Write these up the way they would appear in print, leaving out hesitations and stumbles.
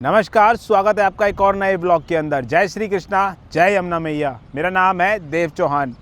नमस्कार, स्वागत है आपका एक और नए ब्लॉग के अंदर। जय श्री कृष्णा, जय यमुना मैया। मेरा नाम है देव चौहान।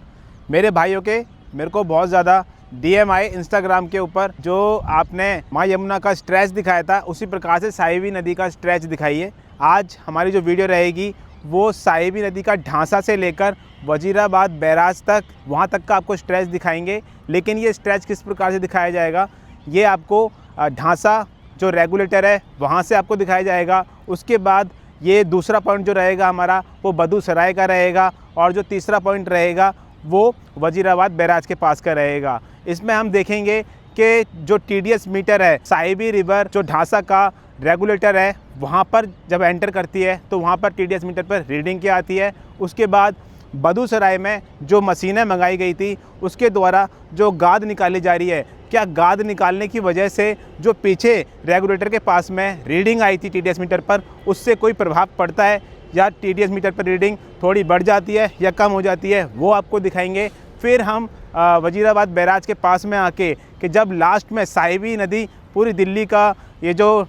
मेरे भाइयों के मेरे को बहुत ज़्यादा डीएम आए इंस्टाग्राम के ऊपर, जो आपने माँ यमुना का स्ट्रेच दिखाया था उसी प्रकार से साहिबी नदी का स्ट्रेच दिखाइए। आज हमारी जो वीडियो रहेगी वो साहिबी नदी का ढांसा से लेकर वजीराबाद बैराज तक, वहाँ तक का आपको स्ट्रेच दिखाएंगे। लेकिन ये स्ट्रेच किस प्रकार से दिखाया जाएगा, ये आपको ढांसा जो रेगुलेटर है वहाँ से आपको दिखाया जाएगा। उसके बाद ये दूसरा पॉइंट जो रहेगा हमारा वो बदूसराय का रहेगा, और जो तीसरा पॉइंट रहेगा वो वजीराबाद बैराज के पास का रहेगा। इसमें हम देखेंगे कि जो टीडीएस मीटर है, साहिबी रिवर जो ढांसा का रेगुलेटर है वहाँ पर जब एंटर करती है तो वहाँ पर टीडीएस मीटर पर रीडिंग क्या आती है। उसके बाद बदूसराय में जो मशीनें मंगाई गई थी उसके द्वारा जो गाद निकाली जा रही है, क्या गाद निकालने की वजह से जो पीछे रेगुलेटर के पास में रीडिंग आई थी टीडीएस मीटर पर, उससे कोई प्रभाव पड़ता है या टीडीएस मीटर पर रीडिंग थोड़ी बढ़ जाती है या कम हो जाती है, वो आपको दिखाएंगे। फिर हम वजीराबाद बैराज के पास में आके कि जब लास्ट में साहिबी नदी पूरी दिल्ली का ये जो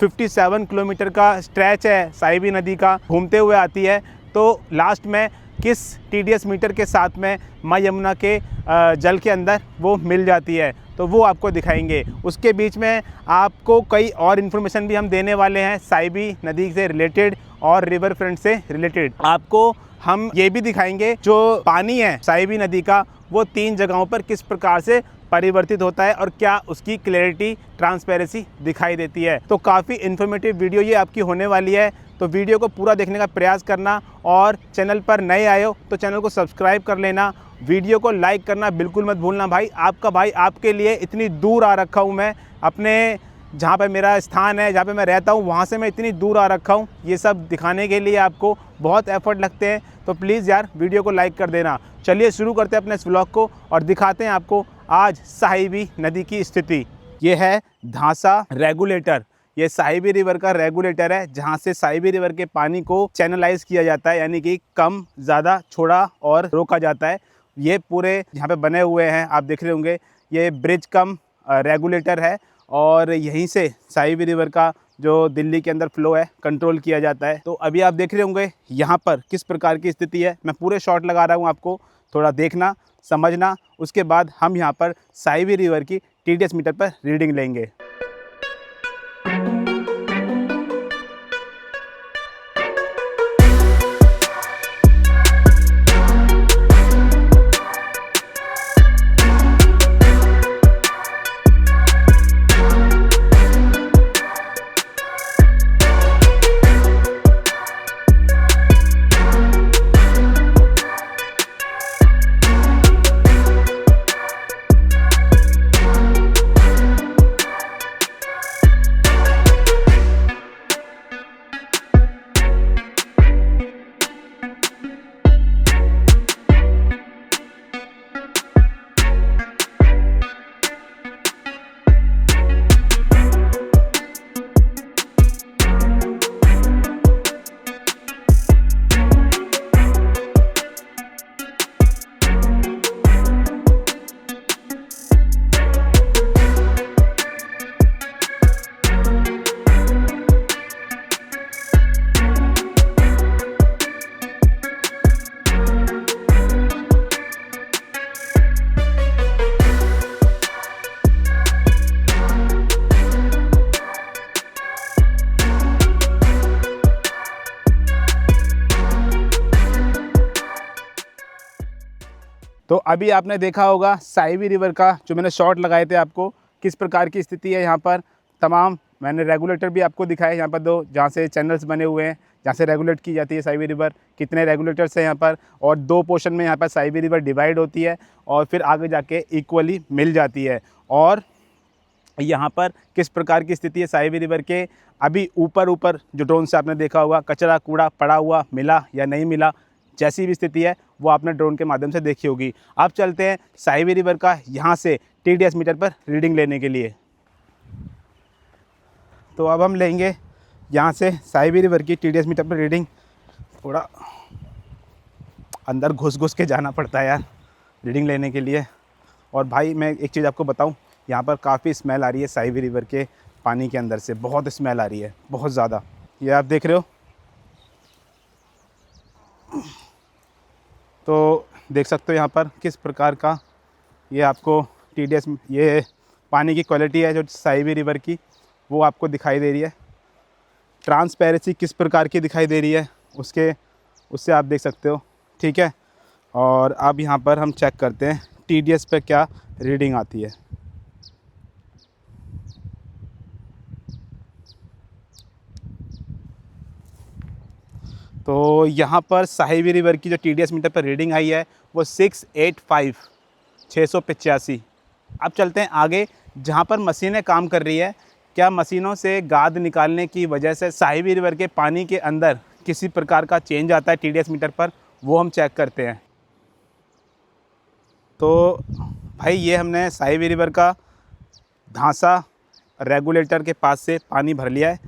57 किलोमीटर का स्ट्रेच है साहिबी नदी का घूमते हुए आती है, तो लास्ट में किस टीडीएस मीटर के साथ में माँ यमुना के जल के अंदर वो मिल जाती है, तो वो आपको दिखाएंगे। उसके बीच में आपको कई और इन्फॉर्मेशन भी हम देने वाले हैं साहिबी नदी से रिलेटेड और रिवर फ्रंट से रिलेटेड। आपको हम ये भी दिखाएंगे जो पानी है साहिबी नदी का वो 3 जगहों पर किस प्रकार से परिवर्तित होता है और क्या उसकी क्लैरिटी, ट्रांसपेरेंसी दिखाई देती है। तो काफ़ी इन्फॉर्मेटिव वीडियो ये आपकी होने वाली है, तो वीडियो को पूरा देखने का प्रयास करना, और चैनल पर नए आए हो तो चैनल को सब्सक्राइब कर लेना। वीडियो को लाइक करना बिल्कुल मत भूलना। भाई आपका भाई आपके लिए इतनी दूर आ रखा हूँ मैं, अपने जहाँ पे मेरा स्थान है, जहाँ पे मैं रहता हूँ, वहाँ से मैं इतनी दूर आ रखा हूँ ये सब दिखाने के लिए। आपको बहुत एफर्ट लगते हैं, तो प्लीज़ यार वीडियो को लाइक कर देना। चलिए शुरू करते हैं अपने इस व्लॉग को और दिखाते हैं आपको आज साहिबी नदी की स्थिति। ये है ढांसा रेगुलेटर, ये साहिबी रिवर का रेगुलेटर है जहाँ से साहिबी रिवर के पानी को चैनलाइज किया जाता है, यानी कि कम ज़्यादा छोड़ा और रोका जाता है। ये पूरे यहाँ पे बने हुए हैं, आप देख रहे होंगे, ये ब्रिज कम रेगुलेटर है, और यहीं से साहिबी रिवर का जो दिल्ली के अंदर फ्लो है कंट्रोल किया जाता है। तो अभी आप देख रहे होंगे यहाँ पर किस प्रकार की स्थिति है। मैं पूरे शॉट लगा रहा हूँ, आपको थोड़ा देखना, समझना। उसके बाद हम यहाँ पर साहिबी रिवर की टीडीएस मीटर पर रीडिंग लेंगे। तो अभी आपने देखा होगा साहिबी रिवर का जो मैंने शॉट लगाए थे आपको, किस प्रकार की स्थिति है यहाँ पर। तमाम मैंने रेगुलेटर भी आपको दिखाए यहाँ पर, 2 जहाँ से चैनल्स बने हुए हैं जहाँ से रेगुलेट की जाती है साहिबी रिवर। कितने रेगुलेटर्स हैं यहाँ पर, और 2 पोर्शन में यहाँ पर साहिबी रिवर डिवाइड होती है और फिर आगे जाके इक्वली मिल जाती है। और यहाँ पर किस प्रकार की स्थिति है साहिबी रिवर के। अभी ऊपर जो ड्रोन से आपने देखा होगा कचरा कूड़ा पड़ा हुआ मिला या नहीं मिला, जैसी भी स्थिति है वो आपने ड्रोन के माध्यम से देखी होगी। अब चलते हैं साहिबी रिवर का यहाँ से टीडीएस मीटर पर रीडिंग लेने के लिए। तो अब हम लेंगे यहाँ से साहिबी रिवर की टीडीएस मीटर पर रीडिंग। थोड़ा अंदर घुस के जाना पड़ता है यार रीडिंग लेने के लिए। और भाई मैं एक चीज़ आपको बताऊँ, यहाँ पर काफ़ी स्मेल आ रही है साहिबी रिवर के पानी के अंदर से, बहुत स्मेल आ रही है, बहुत ज़्यादा। ये आप देख रहे हो। तो देख सकते हो यहाँ पर किस प्रकार का ये आपको TDS ये पानी की क्वालिटी है जो साहिबी रिवर की, वो आपको दिखाई दे रही है। ट्रांसपेरेंसी किस प्रकार की दिखाई दे रही है उससे आप देख सकते हो, ठीक है। और अब यहाँ पर हम चेक करते हैं TDS पे क्या रीडिंग आती है। तो यहाँ पर साहिबी रिवर की जो TDS मीटर पर रीडिंग आई है वो 685। अब चलते हैं आगे, जहाँ पर मशीनें काम कर रही है। क्या मशीनों से गाद निकालने की वजह से साहिबी रिवर के पानी के अंदर किसी प्रकार का चेंज आता है TDS मीटर पर, वो हम चेक करते हैं। तो भाई ये हमने साहिबी रिवर का धांसा रेगुलेटर के पास से पानी भर लिया है।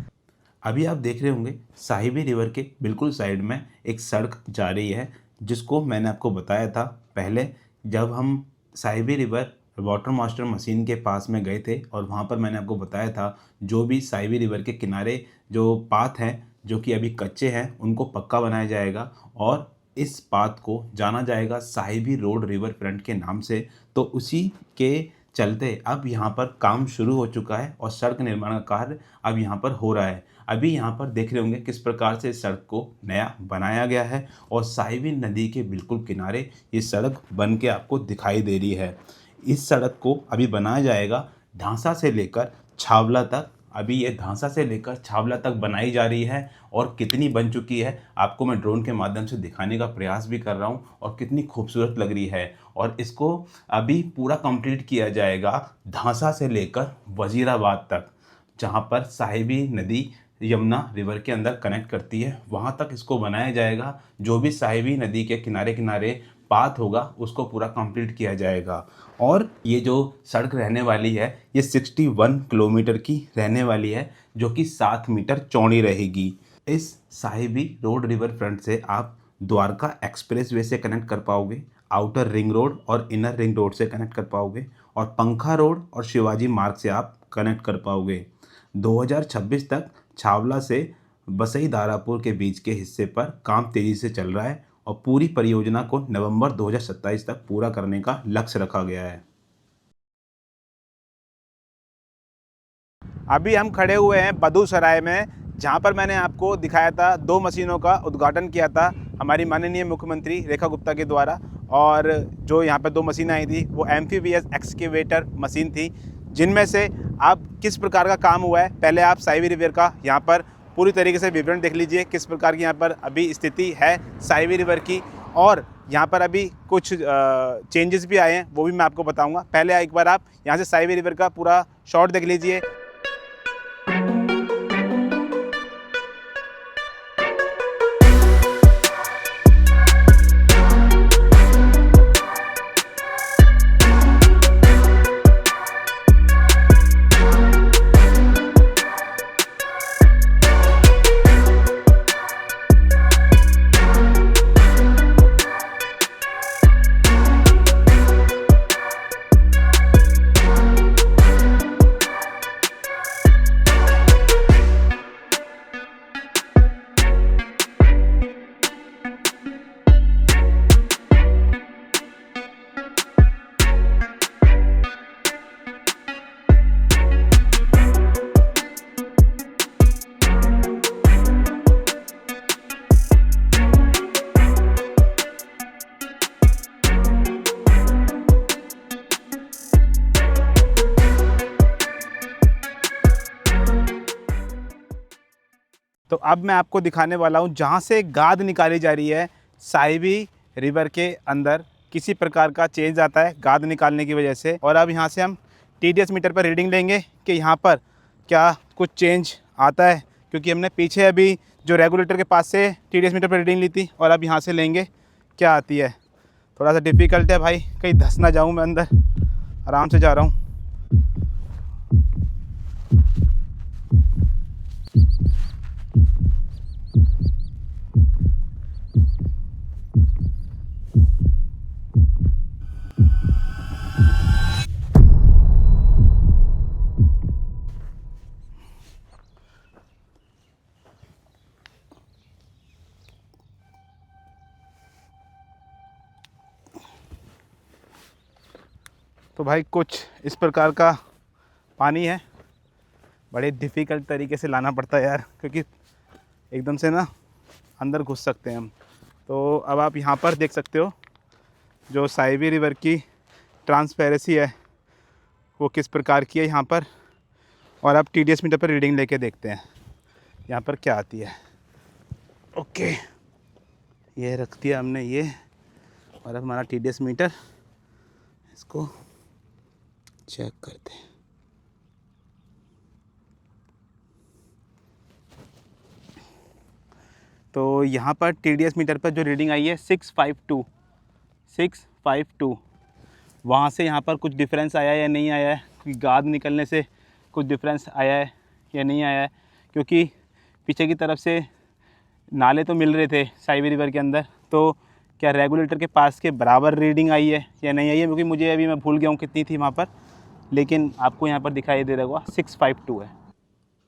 अभी आप देख रहे होंगे साहिबी रिवर के बिल्कुल साइड में एक सड़क जा रही है, जिसको मैंने आपको बताया था पहले जब हम Sahibi river water master machine के पास में गए थे। और वहाँ पर मैंने आपको बताया था जो भी साहिबी रिवर के किनारे जो पाथ हैं जो कि अभी कच्चे हैं उनको पक्का बनाया जाएगा और इस पाथ को जाना जाएगा साहिबी रोड रिवर फ्रंट के नाम से। तो उसी के चलते अब यहाँ पर काम शुरू हो चुका है और सड़क निर्माण का कार्य अब यहाँ पर हो रहा है। अभी यहाँ पर देख रहे होंगे किस प्रकार से सड़क को नया बनाया गया है और साहिबी नदी के बिल्कुल किनारे ये सड़क बन के आपको दिखाई दे रही है। इस सड़क को अभी बनाया जाएगा ढांसा से लेकर छावला तक। अभी ये ढांसा से लेकर छावला तक बनाई जा रही है और कितनी बन चुकी है आपको मैं ड्रोन के माध्यम से दिखाने का प्रयास भी कर रहा हूँ और कितनी खूबसूरत लग रही है। और इसको अभी पूरा कंप्लीट किया जाएगा ढांसा से लेकर वजीराबाद तक, जहाँ पर साहिबी नदी यमुना रिवर के अंदर कनेक्ट करती है, वहाँ तक इसको बनाया जाएगा। जो भी साहिबी नदी के किनारे किनारे पाथ होगा उसको पूरा कंप्लीट किया जाएगा। और ये जो सड़क रहने वाली है ये 61 किलोमीटर की रहने वाली है, जो कि 7 मीटर चौड़ी रहेगी। इस साहिबी रोड रिवर फ्रंट से आप द्वारका एक्सप्रेस वे से कनेक्ट कर पाओगे, आउटर रिंग रोड और इनर रिंग रोड से कनेक्ट कर पाओगे और पंखा रोड और शिवाजी मार्ग से आप कनेक्ट कर पाओगे। 2026 तक छावला से बसई दारापुर के बीच के हिस्से पर काम तेजी से चल रहा है और पूरी परियोजना को नवंबर 2027 तक पूरा करने का लक्ष्य रखा गया है। अभी हम खड़े हुए हैं बदूसराय में, जहाँ पर मैंने आपको दिखाया था 2 मशीनों का उद्घाटन किया था हमारी माननीय मुख्यमंत्री रेखा गुप्ता के द्वारा। और जो यहाँ पर 2 मशीनें आई थी वो एम्फीबियस एक्सकेवेटर मशीन थी, जिनमें से आप किस प्रकार का काम हुआ है पहले आप साहिबी रिवर का यहाँ पर पूरी तरीके से विवरण देख लीजिए, किस प्रकार की यहाँ पर अभी स्थिति है साहिबी रिवर की। और यहाँ पर अभी कुछ चेंजेस भी आए हैं वो भी मैं आपको बताऊँगा। पहले एक बार आप यहाँ से साहिबी रिवर का पूरा शॉट देख लीजिए। तो अब मैं आपको दिखाने वाला हूँ जहाँ से गाद निकाली जा रही है साहिबी रिवर के अंदर किसी प्रकार का चेंज आता है गाद निकालने की वजह से। और अब यहाँ से हम TDS मीटर पर रीडिंग लेंगे कि यहाँ पर क्या कुछ चेंज आता है, क्योंकि हमने पीछे अभी जो रेगुलेटर के पास से TDS मीटर पर रीडिंग ली थी और अब यहाँ से लेंगे क्या आती है। थोड़ा सा डिफ़िकल्ट है भाई, कहीं धंस ना जाऊँ मैं अंदर, आराम से जा रहा हूँ। तो भाई कुछ इस प्रकार का पानी है, बड़े डिफ़िकल्ट तरीके से लाना पड़ता है यार, क्योंकि एकदम से ना अंदर घुस सकते हैं हम। तो अब आप यहाँ पर देख सकते हो जो साहिबी रिवर की ट्रांसपेरेंसी है वो किस प्रकार की है यहाँ पर। और अब TDS मीटर पर रीडिंग लेके देखते हैं यहाँ पर क्या आती है। ओके, ये रख दिया हमने ये, और अब हमारा TDS मीटर, इसको चेक करते हैं। तो यहाँ पर TDS मीटर पर जो रीडिंग आई है 652, वहाँ से यहाँ पर कुछ डिफरेंस आया है या नहीं आया है, गाद निकलने से कुछ डिफरेंस आया है या नहीं आया है, क्योंकि पीछे की तरफ से नाले तो मिल रहे थे साहिबी रिवर के अंदर। तो क्या रेगुलेटर के पास के बराबर रीडिंग आई है या नहीं आई है, क्योंकि मुझे अभी मैं भूल गया हूँ कितनी थी वहाँ पर, लेकिन आपको यहाँ पर दिखाई दे रहा होगा 652 है।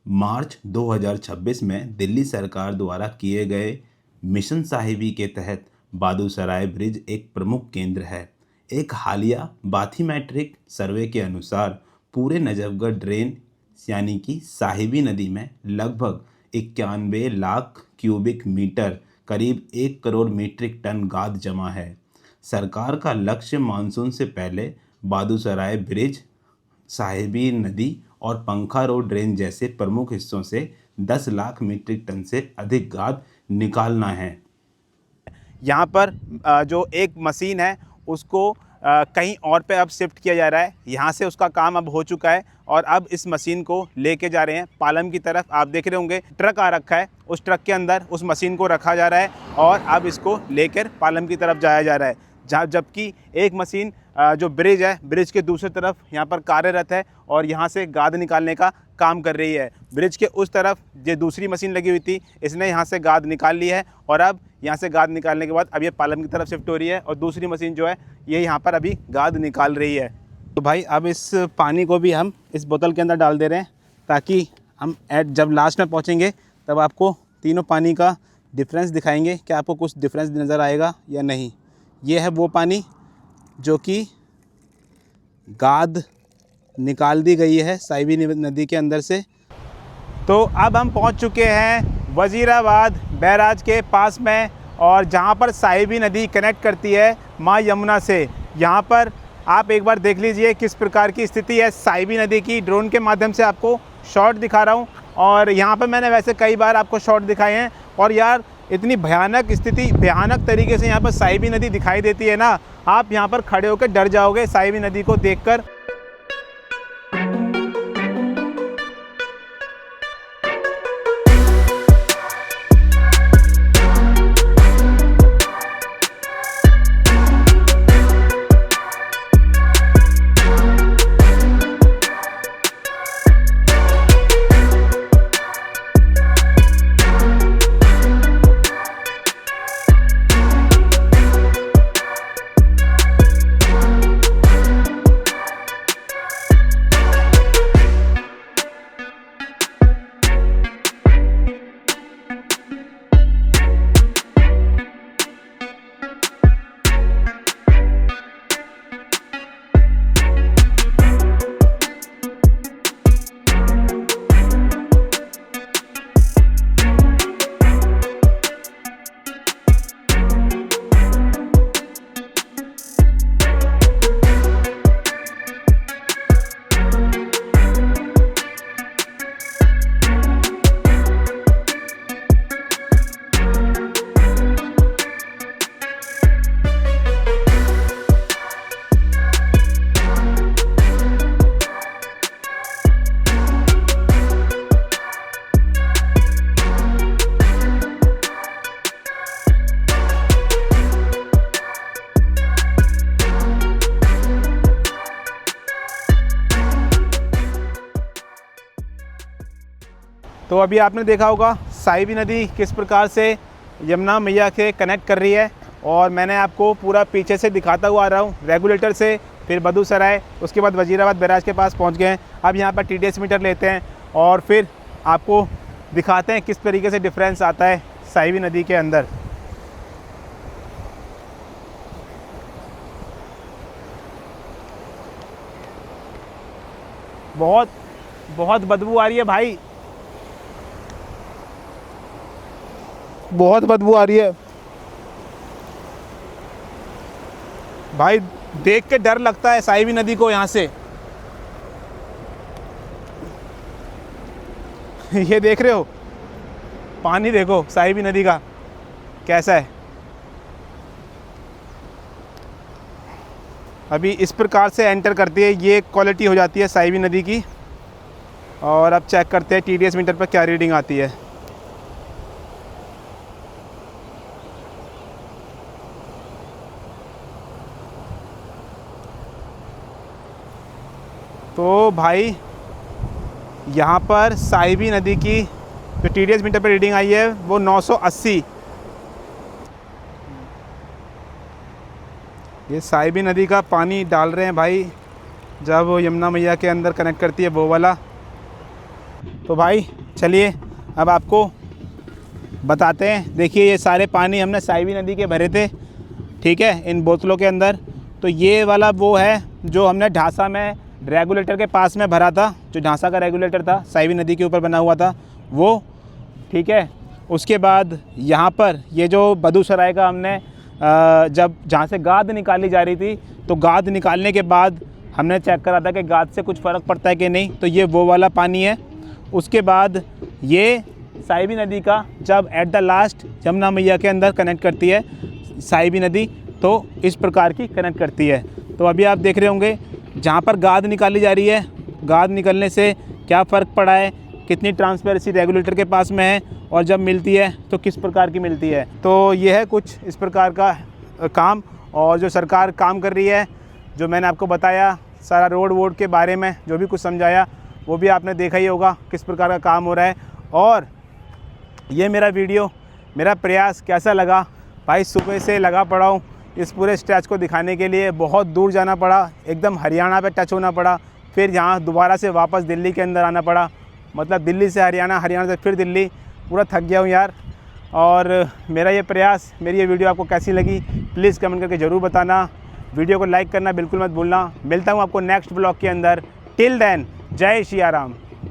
मार्च 2026 में दिल्ली सरकार द्वारा किए गए मिशन साहिबी के तहत बादूसराय ब्रिज एक प्रमुख केंद्र है। एक हालिया बाथीमेट्रिक सर्वे के अनुसार पूरे नजफगढ़ ड्रेन यानी कि साहिबी नदी में लगभग 91 लाख क्यूबिक मीटर करीब 1 करोड़ मीट्रिक टन गाद जमा है। सरकार का लक्ष्य मानसून से पहले बादूसराय ब्रिज, साहिबी नदी और पंखा रोड ड्रेन जैसे प्रमुख हिस्सों से 10 लाख मीट्रिक टन से अधिक गाद निकालना है। यहाँ पर जो एक मशीन है उसको कहीं और पे अब शिफ्ट किया जा रहा है। यहाँ से उसका काम अब हो चुका है और अब इस मशीन को लेके जा रहे हैं पालम की तरफ। आप देख रहे होंगे ट्रक आ रखा है, उस ट्रक के अंदर उस मशीन को रखा जा रहा है और अब इसको लेकर पालम की तरफ जाया जा रहा है। जबकि एक मशीन जो ब्रिज है, ब्रिज के दूसरी तरफ यहाँ पर कार्यरत है और यहाँ से गाद निकालने का काम कर रही है। ब्रिज के उस तरफ जो दूसरी मशीन लगी हुई थी, इसने यहाँ से गाद निकाल ली है और अब यहाँ से गाद निकालने के बाद अब ये पालम की तरफ शिफ्ट हो रही है और दूसरी मशीन जो है ये यहाँ पर अभी गाद निकाल रही है। तो भाई अब इस पानी को भी हम इस बोतल के अंदर डाल दे रहे हैं ताकि हम जब लास्ट में पहुँचेंगे तब आपको तीनों पानी का डिफरेंस दिखाएंगे कि आपको कुछ डिफरेंस नज़र आएगा या नहीं। ये है वो पानी जो कि गाद निकाल दी गई है साहिबी नदी के अंदर से। तो अब हम पहुंच चुके हैं वज़ीराबाद बैराज के पास में, और जहां पर साहिबी नदी कनेक्ट करती है मां यमुना से। यहां पर आप एक बार देख लीजिए किस प्रकार की स्थिति है साहिबी नदी की। ड्रोन के माध्यम से आपको शॉट दिखा रहा हूं और यहां पर मैंने वैसे कई बार आपको शॉट दिखाए हैं और यार इतनी भयानक स्थिति, भयानक तरीके से यहाँ पर साहिबी नदी दिखाई देती है ना, आप यहाँ पर खड़े होकर डर जाओगे साहिबी नदी को देखकर। तो अभी आपने देखा होगा साहिबी नदी किस प्रकार से यमुना मैया के कनेक्ट कर रही है, और मैंने आपको पूरा पीछे से दिखाता हुआ आ रहा हूँ रेगुलेटर से, फिर बदूसराय, उसके बाद वज़ीराबाद बैराज के पास पहुँच गए हैं। अब यहाँ पर TDS मीटर लेते हैं और फिर आपको दिखाते हैं किस तरीके से डिफरेंस आता है साहिबी नदी के अंदर। बहुत बहुत बदबू आ रही है भाई, बहुत बदबू आ रही है भाई। देख के डर लगता है साहिबी नदी को यहाँ से। ये देख रहे हो पानी, देखो साहिबी नदी का कैसा है। अभी इस प्रकार से एंटर करती है, ये क्वालिटी हो जाती है साहिबी नदी की। और अब चेक करते हैं TDS मीटर पर क्या रीडिंग आती है। तो भाई यहाँ पर साहिबी नदी की जो TDS मीटर पर रीडिंग आई है वो 980। ये साहिबी नदी का पानी डाल रहे हैं भाई, जब वो यमुना मैया के अंदर कनेक्ट करती है वो वाला। तो भाई चलिए अब आपको बताते हैं। देखिए ये सारे पानी हमने साहिबी नदी के भरे थे, ठीक है, इन बोतलों के अंदर। तो ये वाला वो है जो हमने ढांसा में रेगुलेटर के पास में भरा था, जो ढांसा का रेगुलेटर था साहिबी नदी के ऊपर बना हुआ था वो, ठीक है। उसके बाद यहाँ पर ये जो बदूसराय का हमने जब जहाँ से गाद निकाली जा रही थी, तो गाद निकालने के बाद हमने चेक करा था कि गाद से कुछ फ़र्क पड़ता है कि नहीं, तो ये वो वाला पानी है। उसके बाद ये साहिबी नदी का जब एट द लास्ट यमुना मैया के अंदर कनेक्ट करती है साहिबी नदी, तो इस प्रकार की कनेक्ट करती है। तो अभी आप देख रहे होंगे जहाँ पर गाद निकाली जा रही है, गाद निकलने से क्या फ़र्क पड़ा है, कितनी ट्रांसपेरेंसी रेगुलेटर के पास में है, और जब मिलती है तो किस प्रकार की मिलती है। तो ये है कुछ इस प्रकार का काम। और जो सरकार काम कर रही है, जो मैंने आपको बताया सारा रोड वोड के बारे में जो भी कुछ समझाया, वो भी आपने देखा ही होगा किस प्रकार का काम हो रहा है। और ये मेरा वीडियो, मेरा प्रयास कैसा लगा भाई, सुबह से लगा पड़ा हूँ इस पूरे स्ट्रेच को दिखाने के लिए। बहुत दूर जाना पड़ा, एकदम हरियाणा पे टच होना पड़ा, फिर यहाँ दोबारा से वापस दिल्ली के अंदर आना पड़ा, मतलब दिल्ली से हरियाणा, हरियाणा से फिर दिल्ली। पूरा थक गया हूँ यार। और मेरा ये प्रयास, मेरी ये वीडियो आपको कैसी लगी प्लीज़ कमेंट करके ज़रूर बताना। वीडियो को लाइक करना बिल्कुल मत भूलना। मिलता हूँ आपको नेक्स्ट ब्लॉग के अंदर। टिल देन जय सिया राम।